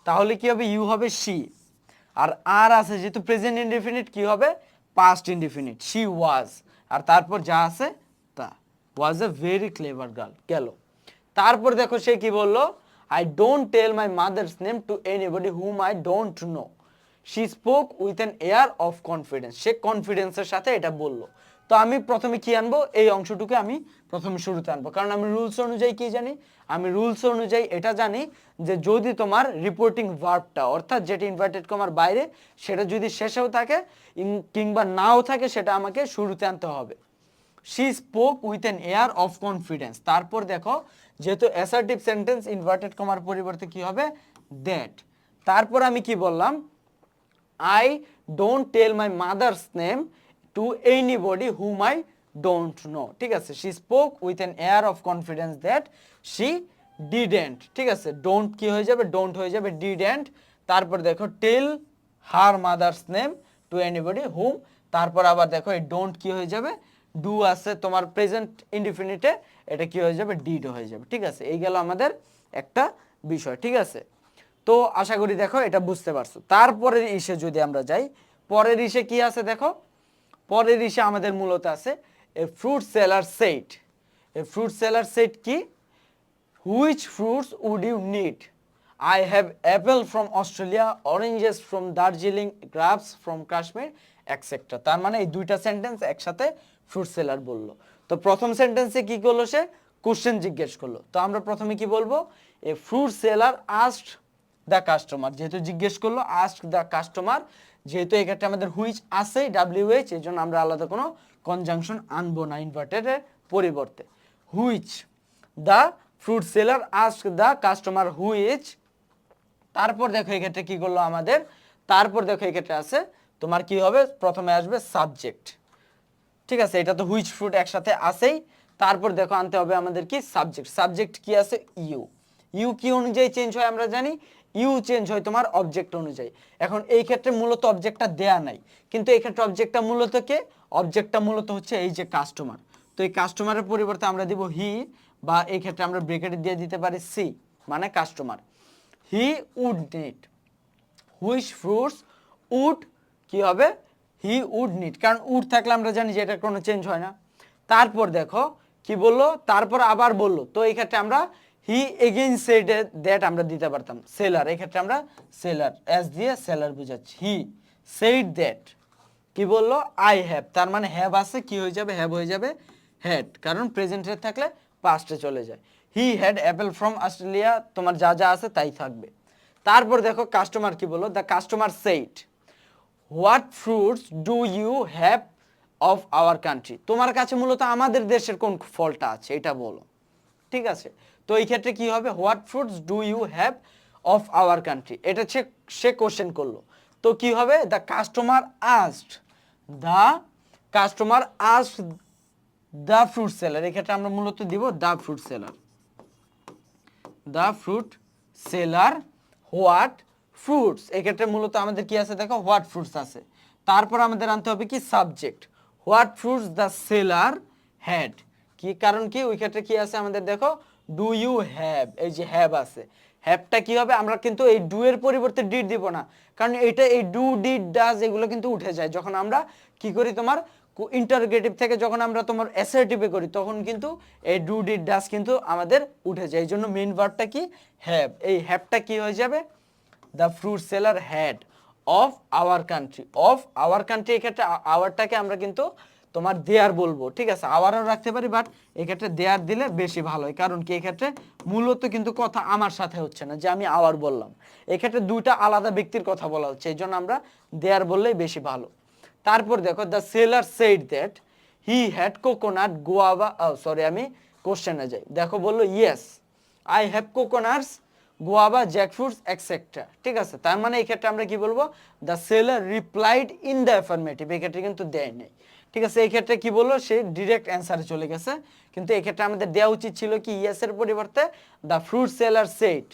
তাহলে কি হবে? ইউ হবে শি। আর আর আছে যেহেতু প্রেজেন্ট ইনডেফিনিট, কি হবে? Past indefinite, she was. আর তারপর যা আছে তা, was a very clever girl. গেল। তারপর দেখো সে কি বললো, I don't tell my mother's name to anybody whom I don't know. She spoke with an air of confidence. সে কনফিডেন্সের সাথে এটা বললো। তো আমি প্রথমে কি আনবো? এই অংশটুকু আমি প্রথমে শুরুতে আনবো, কারণ আমি রুলস অনুযায়ী কি জানি? আমি রুলস অনুযায়ী এটা জানি যে যদি তোমার রিপোর্টিং ভার্বটা, অর্থাৎ যেটা ইনভার্টেড কমার বাইরে, সেটা যদি শেষেও থাকে কিংবা নাও থাকে, সেটা আমাকে শুরুতে আনতে হবে। She spoke with an air of confidence. তারপর দেখো যেহেতু অ্যাসার্টিভ সেন্টেন্স, ইনভার্টেড কমার পরিবর্তে কি হবে? দ্যাট। তারপর আমি কি বললাম? I don't tell my mother's name to anybody whom I don't know. ঠিক আছে, she spoke with an air of confidence that she didn't. ঠিক আছে, don't কি হয়ে যাবে? don't হয়ে যাবে didn't। তারপর দেখো tell her mother's name to anybody whom, তারপর আবার দেখো এই don't কি হয়ে যাবে? do আছে তোমার প্রেজেন্ট ইনডিফিনিটে, এটা কি হয়ে যাবে? did হয়ে যাবে। ঠিক আছে, এই গেল আমাদের একটা বিষয়। ঠিক আছে, তো আশা করি দেখো এটা বুঝতে পারছো। তারপরের ইসে যদি আমরা যাই, পরের ইসে কি আছে দেখো? পরের ইসে আমাদের মূলত আছে a fruit seller set. A fruit seller set কি? Which fruits would you need? I have apple from Australia, oranges from Darjeeling, grapes from Kashmir, etcetera. তার মানে এই দুইটা সেন্টেন্স একসাথে ফ্রুট সেলার বললো। তো প্রথম সেন্টেন্সে কি করলো? সে কোশ্চেন জিজ্ঞেস করলো। তো আমরা প্রথমে কি বলবো? এ fruit seller asked the customer. যেহেতু জিজ্ঞেস করলো, আস্ক দ্য কাস্টমার, যেহেতু এক্ষেত্রে আমাদের হুইচ আছে WH, এই জন্য আমরা আলাদা কোনো কনজাংশন আনবো না ইনভার্টেডের পরিবর্তে। Which the fruit seller ask the customer which. তারপর দেখো এক্ষেত্রে কি করলো আমাদের? তারপর দেখো এক্ষেত্রে আছে তোমার কি হবে? প্রথমে আসবে সাবজেক্ট। ঠিক আছে, এটা তো হুইচ ফ্রুট একসাথে আসেই। তারপর দেখো আনতে হবে আমাদের কি? সাবজেক্ট। সাবজেক্ট কি আছে? ইউ। ইউ কি অনুযায়ী চেঞ্জ হয় আমরা জানি? ইউ চেঞ্জ হয় তোমার অবজেক্ট অনুযায়ী। এখন এই ক্ষেত্রে মূলত অবজেক্টটা দেয়া নাই, কিন্তু এই ক্ষেত্রে অবজেক্টটা মূলত কে? অবজেক্টটা মূলত হচ্ছে এই যে কাস্টমার। তো এই কাস্টমারের পরিবর্তে আমরা দিব হি, বা এই ক্ষেত্রে আমরা ব্রেকেট দিয়ে দিতে পারি সি, মানে customer. He would need. Which fruits would কি হবে? হি উড নিড, কারণ উড থাকলে আমরা জানি যে এটা কোনো চেঞ্জ হয় না। তারপর দেখো কি বললো? তারপর আবার বললো। তো এই ক্ষেত্রে আমরা হি এগেইন সেড দ্যাট আমরা দিতে পারতাম। সেলার, এই ক্ষেত্রে আমরা সেলার এস দিয়ে সেলার বুঝাচ্ছি। হি সেড দ্যাট কি বললো? I have. তার মানে হ্যাভ আছে, কি হয়ে যাবে? হ্যাভ হয়ে যাবে হ্যাড, কারণ প্রেজেন্টে থাকলে পাস্টে চলে যায়। He had Apple from Australia, তোমার যা যা আছে তাই থাকবে। তারপর দেখো কাস্টমার কি বললো? The customer said what fruits do you have of our country. তোমার কাছে মূলত আমাদের দেশের কোন ফলটা আছে এটা বলো। ঠিক আছে, তো এই ক্ষেত্রে কি হবে? What fruits do you have of our country, এটা সে কোশ্চেন করলো। তো কি হবে? The customer asked, the customer asked the fruit seller. এই ক্ষেত্রে আমরা মূলত দিব the fruit seller. The fruit seller what fruits. এক্ষেত্রে মূলত আমাদের কি আছে দেখো? হোয়াট ফ্রুটস আছে। তারপর আমাদের আনতে হবে কি? Subject. What fruits the seller had. কি কারণ কি? ওই ক্ষেত্রে কি আছে আমাদের দেখো? ডু ইউ হ্যাভ, এই যে হ্যাভ আছে। হ্যাভটা কি হবে? আমরা কিন্তু এই ডু এর পরিবর্তে ডিড দিব না, কারণ এটা এই ডু ডিড ডাজ এগুলো কিন্তু উঠে যায় যখন আমরা কি করি? তোমার ইন্টারোগেটিভ থেকে যখন আমরা তোমার অ্যাসার্টিভে করি, তখন কিন্তু এই ডু ডিড ডাজ কিন্তু আমাদের উঠে যায়। এই জন্য মেইন ভার্বটা কি? হ্যাভ। এই হ্যাভটা কি হয়ে যাবে? The fruit seller had of our country. Of our country, এক্ষেত্রে আওয়ারটাকে আমরা কিন্তু তোমার দেয়ার বলবো। ঠিক আছে, আওয়ারও রাখতে পারি, বাট এক্ষেত্রে দেয়ার দিলে বেশি ভালো হয়। কারণ কি? এক্ষেত্রে মূলত কিন্তু কথা আমার সাথে হচ্ছে না যে আমি আওয়ার বললাম, এক্ষেত্রে দুইটা আলাদা ব্যক্তির কথা বলা হচ্ছে, এই জন্য আমরা দেয়ার বললেই বেশি ভালো। তারপর দেখো the seller said that he had coconut guava, sorry আমি কোশ্চেনে যাই। দেখো বললো yes I have coconuts guava jackfruits etcetera. ঠিক আছে, তার মানে এই ক্ষেত্রে আমরা কি বলবো? The seller replied in the affirmative. এই ক্ষেত্রে কিন্তু দেয় নেই। ঠিক আছে, এই ক্ষেত্রে কি বললো? সে ডিরেক্ট অ্যান্সারে চলে গেছে, কিন্তু এই ক্ষেত্রে আমাদের দেওয়া উচিত ছিল কি? ইয়েসের পরিবর্তে the fruit seller said,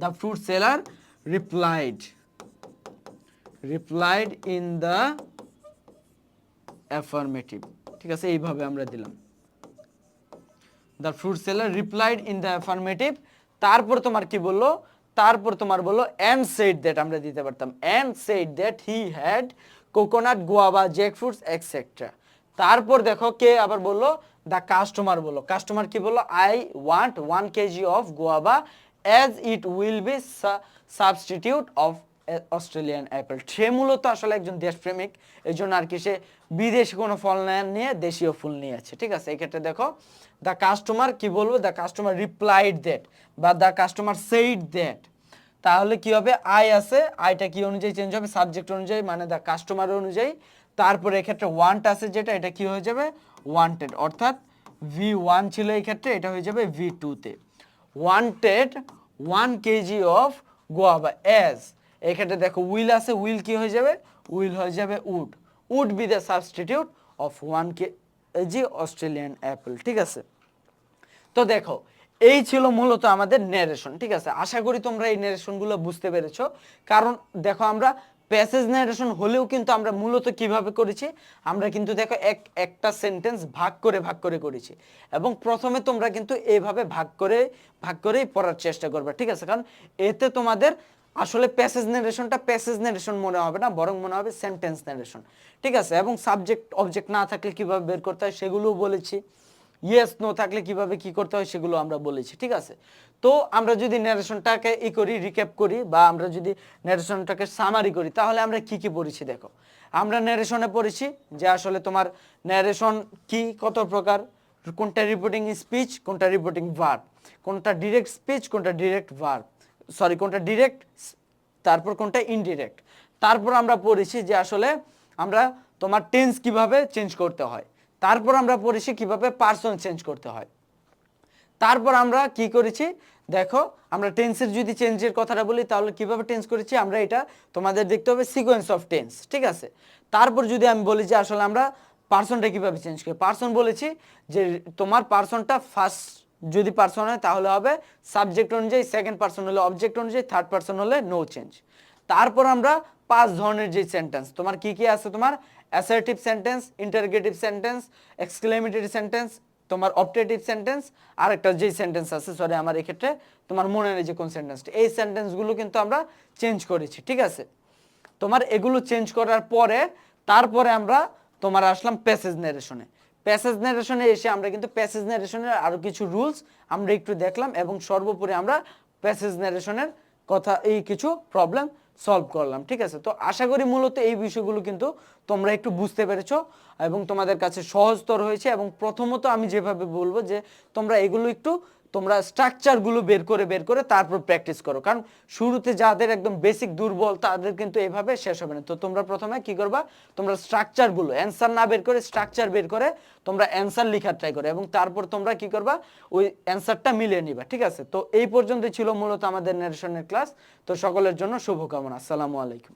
the fruit seller replied, replied in the affirmative. ঠিক আছে, এইভাবে আমরা দিলাম the fruit seller replied in the affirmative. তারপর তোমার কি বললো, তারপর তোমার বললো অ্যান্ড সেড দ্যাট, আমরা দিতে পারতাম and said that he had coconut, guava, Jack fruits etcetera. তারপর দেখো কে আবার বললো, দ্য কাস্টমার বললো। কাস্টমার কি বললো, I want 1 KG of guava as it will be substitute of Australian apple. সে মূলত আসলে একজন দেশপ্রেমিক, এই জন্য আর কি সে বিদেশি কোনো ফল না নিয়ে দেশীয় ফুল নিয়ে আছে, ঠিক আছে। এই ক্ষেত্রে দেখো দ্য কাস্টমার কি বলবো, দ্য কাস্টমার রিপ্লাইড দ্যাট বা দ্য কাস্টমার সেইড দ্যাট। তাহলে কি হবে, আই আছে, আইটা কি অনুযায়ী চেঞ্জ হবে, সাবজেক্ট অনুযায়ী, মানে দ্য কাস্টমার অনুযায়ী। তারপরে এক্ষেত্রে ওয়ান্ট আছে যেটা, এটা কি হয়ে যাবে ওয়ান্টেড, অর্থাৎ V1 ছিল এই ক্ষেত্রে, এটা হয়ে যাবে V2 তে। Wanted 1 KG of guava as, এই ক্ষেত্রে দেখো উইল আছে, উইল কি হয়ে যাবে, উইল হয়ে যাবে would, would be the substitute of 1 KG Australian apple, ঠিক আছে। তো দেখো এই ছিল মূলত আমাদের ন্যারেশন, ঠিক আছে। আশা করি তোমরা এই ন্যারেশনগুলো বুঝতে পেরেছো। কারণ দেখো আমরা প্যাসেজ ন্যারেশন হলেও কিন্তু আমরা মূলত কিভাবে করেছি, আমরা কিন্তু দেখো একটা সেন্টেন্স ভাগ করে করেছি, এবং প্রথমে তোমরা কিন্তু এইভাবে ভাগ করেই পড়ার চেষ্টা করবে, ঠিক আছে। কারণ এতে তোমাদের আসলে প্যাসেজ ন্যারেশন মনে হবে না, বরং মনে হবে সেন্টেন্স ন্যারেশন, ঠিক আছে। এবং সাবজেক্ট অবজেক্ট না থাকলে কিভাবে বের করতে হয় সেগুলোও বলেছি, ইয়েস নো থাকলে কিভাবে কি করতে হয় সেগুলো আমরা বলেছি, ঠিক আছে। তো আমরা যদি ন্যারেশনটাকে রিক্যাপ করি, বা আমরা যদি ন্যারেশনটাকে সামারি করি, তাহলে আমরা কি কি পড়েছি দেখো। আমরা ন্যারেশনে পড়েছি যে আসলে তোমার ন্যারেশন কি, কত প্রকার, কোনটা রিপোর্টিং স্পিচ, কোনটা রিপোর্টিং ভার্ব, কোনটা ডিরেক্ট স্পিচ, কোনটা ডিরেক্ট ভার্ব, কোনটা ডিরেক্ট, তারপর কোনটা ইনডিরেক্ট। তারপর আমরা পড়েছি যে আসলে আমরা তোমার টেন্স কিভাবে চেঞ্জ করতে হয়। তারপর আমরা পড়েছি কিভাবে পার্সন চেঞ্জ করতে হয়। তারপর আমরা কি করেছি দেখো, আমরা টেন্সের যদি চেঞ্জের কথাটা বলি তাহলে কিভাবে টেন্স করেছি, আমরা এটা তোমাদের দেখতে হবে সিকোয়েন্স অফ টেন্স, ঠিক আছে। তারপর যদি আমি বলি যে আসলে আমরা পার্সনটা কিভাবে চেঞ্জ করি, পার্সন বলেছি যে তোমার পার্সনটা ফার্স্ট যদি পার্সন হয় তাহলে হবে সাবজেক্ট অনুযায়ী, সেকেন্ড পার্সন হলে অবজেক্ট অনুযায়ী, থার্ড পার্সন হলে নো চেঞ্জ। তারপর আমরা 5 ধরনের যে সেন্টেন্স তোমার কি কি আছে, তোমার assertive sentence, interrogative sentence, exclamatory sentence, তোমার অপটেটিভ সেন্টেন্স, আর একটা যে সেন্টেন্স আছে, সরি আমার এই ক্ষেত্রে তোমার মনে নেই যে কোন সেন্টেন্সটা, এই সেন্টেন্সগুলো কিন্তু আমরা চেঞ্জ করেছি, ঠিক আছে। তোমার এগুলো চেঞ্জ করার পরে তারপরে আমরা তোমার আসলাম প্যাসেজ ন্যারেশনে। প্যাসেজ ন্যারেশনে এসে আমরা কিন্তু প্যাসেজ ন্যারেশনের আরো কিছু রুলস আমরা একটু দেখলাম, এবং সর্বোপরি আমরা প্যাসেজ ন্যারেশনের কথা এই কিছু প্রবলেম সলভ করলাম, ঠিক আছে। তো আশা করি মূলত এই বিষয়গুলো কিন্তু তোমরা একটু বুঝতে পেরেছো এবং তোমাদের কাছে সহজতর হয়েছে। এবং প্রথমত আমি যেভাবে বলবো যে তোমরা এগুলো একটু তোমরা স্ট্রাকচারগুলো বের করে তারপর প্র্যাকটিস করো, কারণ শুরুতে যাদের একদম বেসিক দুর্বল তাদের কিন্তু এভাবে শেষ হবে না। তো তোমরা প্রথমে কি করবা, তোমরা স্ট্রাকচারগুলো অ্যান্সার না বের করে স্ট্রাকচার বের করে তোমরা অ্যান্সার লেখার ট্রাই করো, এবং তারপর তোমরা কি করবা, ওই অ্যান্সারটা মিলিয়ে নিবা, ঠিক আছে। তো এই পর্যন্ত ছিল মূলত আমাদের ন্যারেশনের ক্লাস। তো সকলের জন্য শুভকামনা, আসসালামু আলাইকুম।